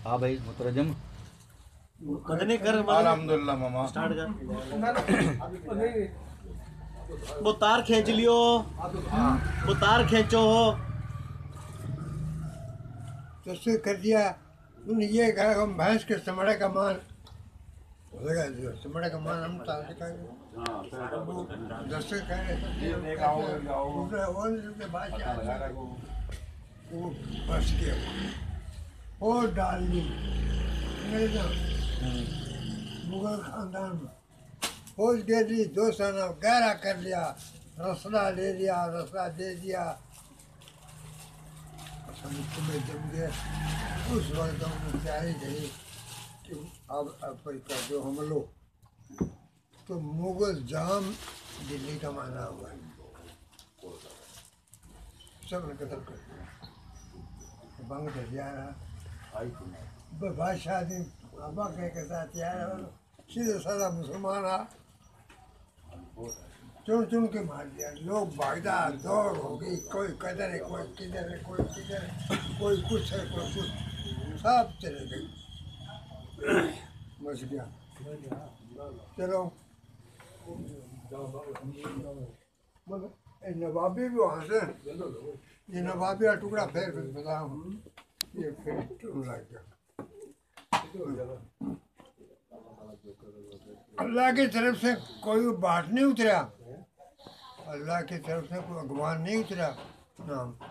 हाँ भाई मुतरजम कदने कर अल्हम्दुलिल्लाह मामा स्टार्ट कर। वो तार खींच लियो, वो तार खींचो। तो उसने कर दिया। उन्होंने ये कहा हम भैंस के चमड़े का मान चमड़े का मान हम ताल दिखाएंगे। दस कह रहे वो बस गया और डाल दी मुगल खानदान में फौज दे दी। 2 साल गहरा कर लिया, रसला ले लिया, रसला दे दिया। तुम्हें जम गए उस वक्त हमने तैयारी करी कि अब कर दो हमलो। तो मुगल जाम दिल्ली का माना हुआ है, सबने कत्ल कर दिया। बंग रहा बादशाह ने बाबा के साथ सीधे साधा मुसलमान आ चुन चुन के मार दिया। लोग भागदा दौड़ हो गई, कोई कदर है, कोई किधर है, कोई किधर है, कोई कुछ है, कोई कुछ, सब चले गए, बच गया। चलो नवाबी भी वहाँ से ये नवाबी का टुकड़ा फिर बताऊँ ये फिर लग गया। अल्लाह की तरफ से कोई बाट नहीं उतरा, अल्लाह की तरफ से कोई अगवान नहीं उतरा, नाम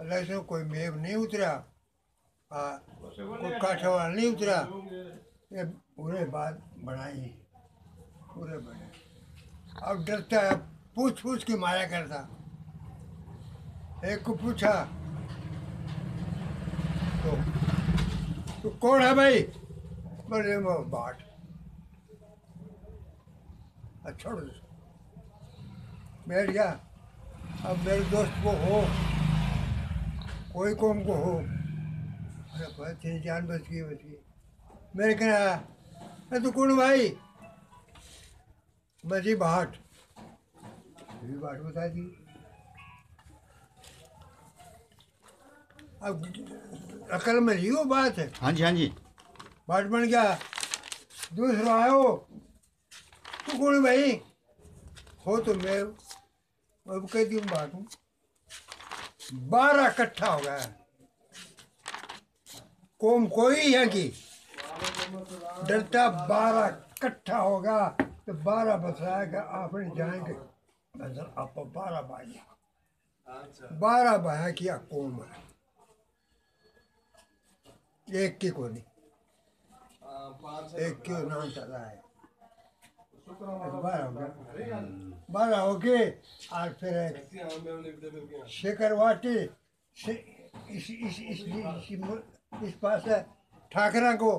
अल्लाह से कोई मेव नहीं उतरा, कोई काठवाड़ नहीं उतरा। ये पूरे बात बनाई, पूरे बने। अब डरता है, पूछ पूछ के मारा करता। एक को पूछा तो कौन है भाई? बोले वो बाट। अच्छा बैठ गया। अब मेरे दोस्त को हो, कोई कौम को हो, अरे तेरी जान बच गई, बच गई। मेरे कहना मैं तो कौन भाई? मजी बाट, बाट बता दी। अब अकल में ही वो बात है। हाँ जी हाँ जी। बाट बन गया। दूसरा आयो तू कौन भाई? हो तो मैं अब कह दी बात हूँ। 12 इकट्ठा हो गया, कौम कोई है कि डरता 12 इकट्ठा होगा तो 12 बताएगा आपने जाएंगे नजर आप 12 भाई, 12 भाई किया कौम है, एक की को नहीं, एक क्यों नाम चला है। 12 हो गया, 12 हो गए। और फिर शेखर वाटी इस पास ठाकरा को